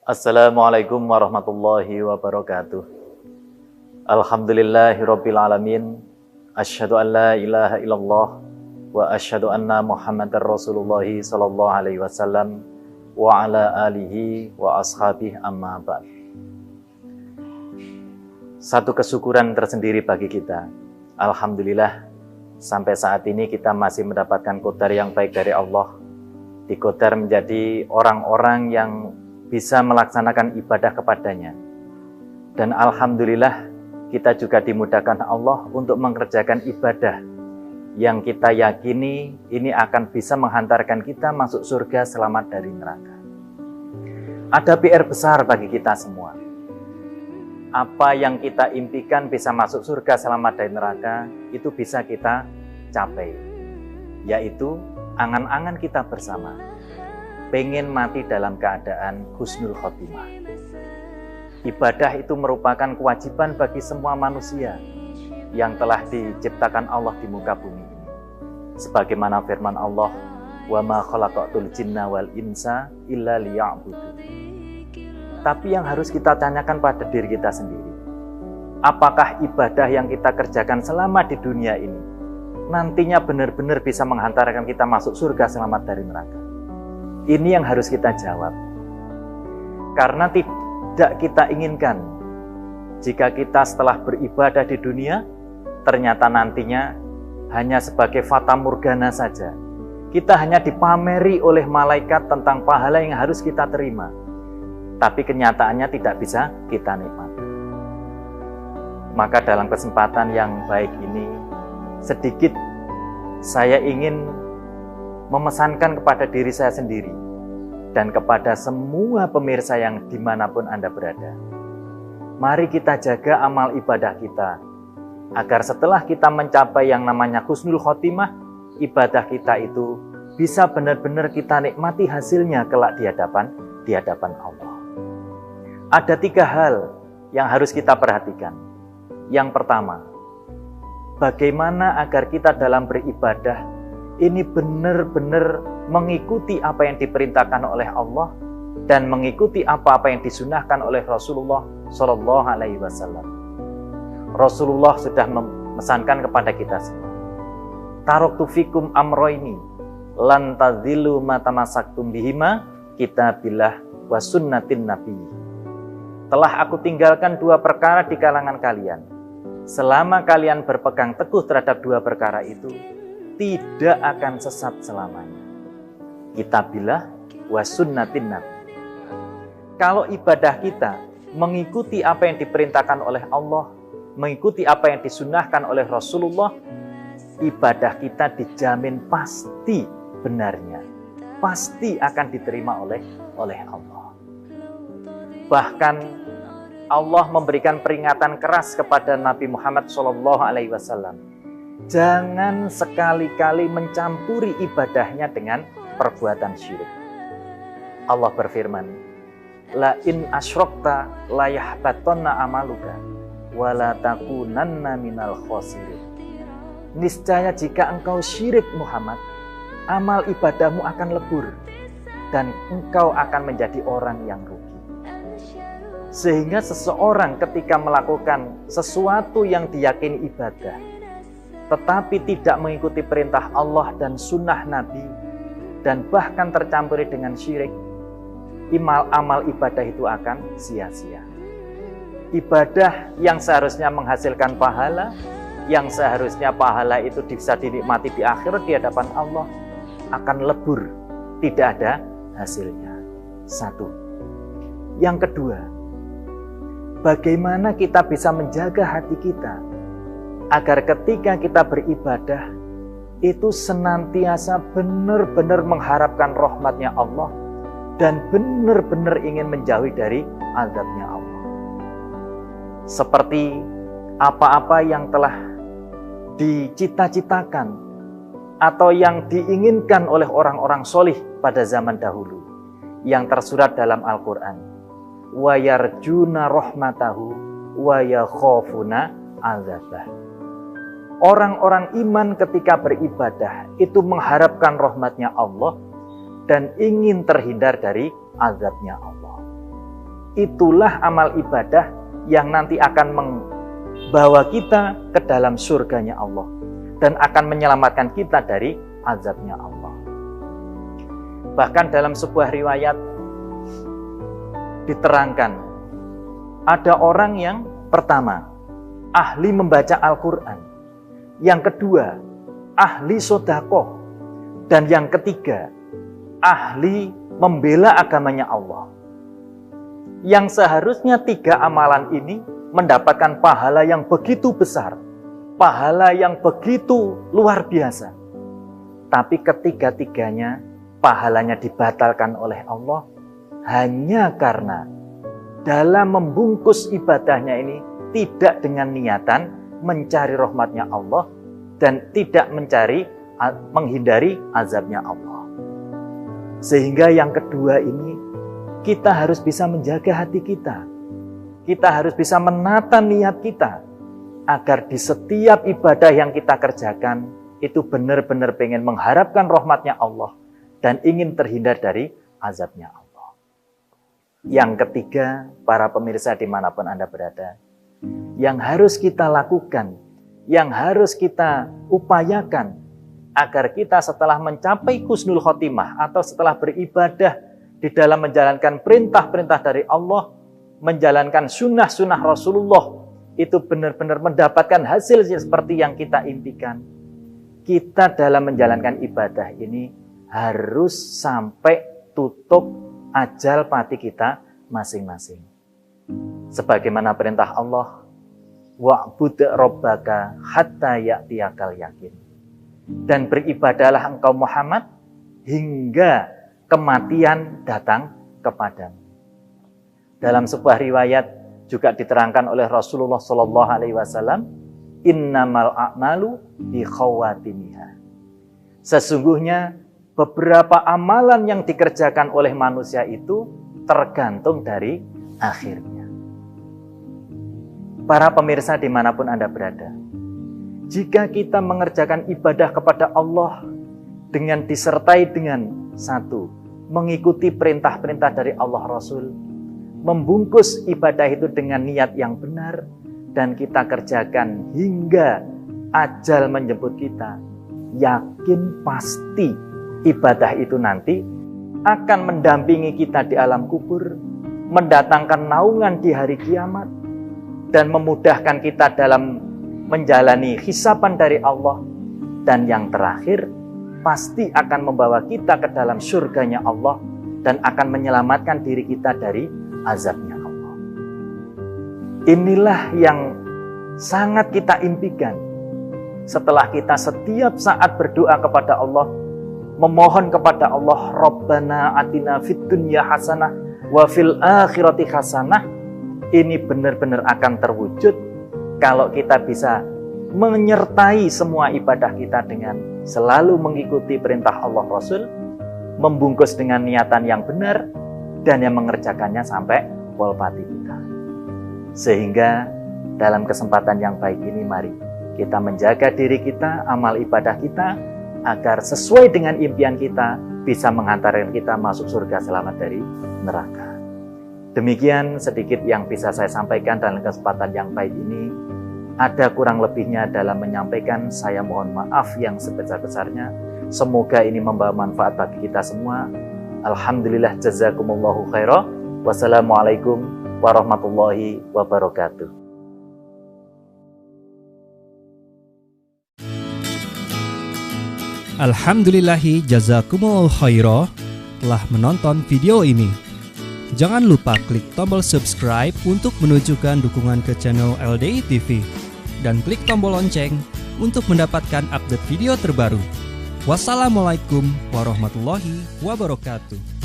Assalamualaikum warahmatullahi wabarakatuh. Alhamdulillahirabbil alamin. Asyhadu an la ilaha illallah wa asyhadu anna Muhammadar Rasulullah sallallahu alaihi wasallam wa ala alihi wa ashabihi amma ba'd. Satu kesyukuran tersendiri bagi kita. Alhamdulillah sampai saat ini kita masih mendapatkan qadar yang baik dari Allah. Diqadar menjadi orang-orang yang bisa melaksanakan ibadah kepadanya. Dan alhamdulillah kita juga dimudahkan Allah untuk mengerjakan ibadah yang kita yakini ini akan bisa menghantarkan kita masuk surga selamat dari neraka. Ada PR besar bagi kita semua. Apa yang kita impikan bisa masuk surga selamat dari neraka, itu bisa kita capai. Yaitu angan-angan kita bersama. Pengen mati dalam keadaan husnul khotimah. Ibadah itu merupakan kewajiban bagi semua manusia yang telah diciptakan Allah di muka bumi ini. Sebagaimana firman Allah, "Wa ma khalaqatul jinna wal insa illa liya'budun." Tapi yang harus kita tanyakan pada diri kita sendiri, apakah ibadah yang kita kerjakan selama di dunia ini nantinya benar-benar bisa menghantarkan kita masuk surga selamat dari neraka? Ini yang harus kita jawab. Karena tidak kita inginkan jika kita setelah beribadah di dunia ternyata nantinya hanya sebagai fata morgana saja. Kita hanya dipameri oleh malaikat tentang pahala yang harus kita terima. Tapi kenyataannya tidak bisa kita nikmati. Maka dalam kesempatan yang baik ini sedikit saya ingin memesankan kepada diri saya sendiri dan kepada semua pemirsa yang dimanapun Anda berada. Mari kita jaga amal ibadah kita, agar setelah kita mencapai yang namanya husnul khotimah, ibadah kita itu bisa benar-benar kita nikmati hasilnya kelak di hadapan Allah. Ada 3 hal yang harus kita perhatikan. Yang pertama, bagaimana agar kita dalam beribadah ini benar-benar mengikuti apa yang diperintahkan oleh Allah dan mengikuti apa-apa yang disunahkan oleh Rasulullah Shallallahu Alaihi Wasallam. Rasulullah sudah memesankan kepada kita semua, "Taraktu fikum amroini, lan tadhillu ma tamassaktum bihima, kitabillah wa sunnatin nabi." Telah aku tinggalkan 2 perkara di kalangan kalian. Selama kalian berpegang teguh terhadap 2 perkara itu, tidak akan sesat selamanya. Kitabillah wa sunnatin nabi. Kalau ibadah kita mengikuti apa yang diperintahkan oleh Allah, mengikuti apa yang disunahkan oleh Rasulullah, ibadah kita dijamin pasti benarnya, pasti akan diterima oleh Allah. Bahkan Allah memberikan peringatan keras kepada Nabi Muhammad SAW. Jangan sekali-kali mencampuri ibadahnya dengan perbuatan syirik. Allah berfirman, "La in asyrokta la yahbatanna amaluka wa la takunanna minal khosirin." Niscaya jika engkau syirik Muhammad, amal ibadahmu akan lebur dan engkau akan menjadi orang yang rugi. Sehingga seseorang ketika melakukan sesuatu yang diyakini ibadah, tetapi tidak mengikuti perintah Allah dan sunnah Nabi, dan bahkan tercampuri dengan syirik, amal ibadah itu akan sia-sia. Ibadah yang seharusnya menghasilkan pahala, yang seharusnya pahala itu bisa dinikmati di akhirat di hadapan Allah, akan lebur, tidak ada hasilnya. 1. Yang kedua, bagaimana kita bisa menjaga hati kita agar ketika kita beribadah itu senantiasa benar-benar mengharapkan rahmatnya Allah dan benar-benar ingin menjauhi dari azabnya Allah. Seperti apa-apa yang telah dicita-citakan atau yang diinginkan oleh orang-orang solih pada zaman dahulu yang tersurat dalam Al-Quran. Wa yarjuna rahmatahu wa yakhafuna azabah. Orang-orang iman ketika beribadah itu mengharapkan rahmatnya Allah dan ingin terhindar dari azabnya Allah. itulah amal ibadah yang nanti akan membawa kita ke dalam surganya Allah dan akan menyelamatkan kita dari azabnya Allah. Bahkan dalam sebuah riwayat diterangkan, ada orang yang pertama, ahli membaca Al-Quran, yang kedua, ahli sodakoh, dan yang ketiga, ahli membela agamanya Allah. Yang seharusnya 3 amalan ini mendapatkan pahala yang begitu besar, pahala yang begitu luar biasa. Tapi ketiga-tiganya pahalanya dibatalkan oleh Allah hanya karena dalam membungkus ibadahnya ini tidak dengan niatan mencari rahmatnya Allah dan tidak menghindari azabnya Allah. Sehingga yang kedua ini kita harus bisa menjaga hati kita. Kita harus bisa menata niat kita agar di setiap ibadah yang kita kerjakan itu benar-benar pengen mengharapkan rahmatnya Allah dan ingin terhindar dari azabnya Allah. Yang ketiga, para pemirsa dimanapun Anda berada, yang harus kita lakukan, yang harus kita upayakan agar kita setelah mencapai husnul khotimah atau setelah beribadah di dalam menjalankan perintah-perintah dari Allah, menjalankan sunnah-sunnah Rasulullah, itu benar-benar mendapatkan hasil seperti yang kita impikan. Kita dalam menjalankan ibadah ini harus sampai tutup ajal mati kita masing-masing. Sebagaimana perintah Allah, wa'bud rabbaka hatta ya'tiyakal yakin. Dan beribadahlah engkau Muhammad hingga kematian datang kepadamu. Dalam sebuah riwayat juga diterangkan oleh Rasulullah SAW, innamal a'malu bi khawatimiha. Sesungguhnya beberapa amalan yang dikerjakan oleh manusia itu tergantung dari akhirnya. Para pemirsa dimanapun Anda berada, jika kita mengerjakan ibadah kepada Allah dengan disertai dengan satu, mengikuti perintah-perintah dari Allah Rasul, membungkus ibadah itu dengan niat yang benar, dan kita kerjakan hingga ajal menjemput kita, yakin pasti ibadah itu nanti akan mendampingi kita di alam kubur, mendatangkan naungan di hari kiamat, dan memudahkan kita dalam menjalani hisaban dari Allah. Dan yang terakhir, pasti akan membawa kita ke dalam surganya Allah dan akan menyelamatkan diri kita dari azabnya Allah. Inilah yang sangat kita impikan setelah kita setiap saat berdoa kepada Allah, memohon kepada Allah, Rabbana atina fid dunya hasanah wa fil akhirati hasanah. Ini benar-benar akan terwujud kalau kita bisa menyertai semua ibadah kita dengan selalu mengikuti perintah Allah Rasul, membungkus dengan niatan yang benar, dan yang mengerjakannya sampai walpati kita. Sehingga dalam kesempatan yang baik ini, mari kita menjaga diri kita, amal ibadah kita, agar sesuai dengan impian kita, bisa menghantarkan kita masuk surga selamat dari neraka. Demikian sedikit yang bisa saya sampaikan dalam kesempatan yang baik ini. Ada kurang lebihnya dalam menyampaikan, saya mohon maaf yang sebesar-besarnya. Semoga ini membawa manfaat bagi kita semua. Alhamdulillah, jazakumullahu khairah. Wassalamualaikum warahmatullahi wabarakatuh. Alhamdulillahi jazakumullahu khairah telah menonton video ini. Jangan lupa klik tombol subscribe untuk menunjukkan dukungan ke channel LDI TV. Dan klik tombol lonceng untuk mendapatkan update video terbaru. Wassalamualaikum warahmatullahi wabarakatuh.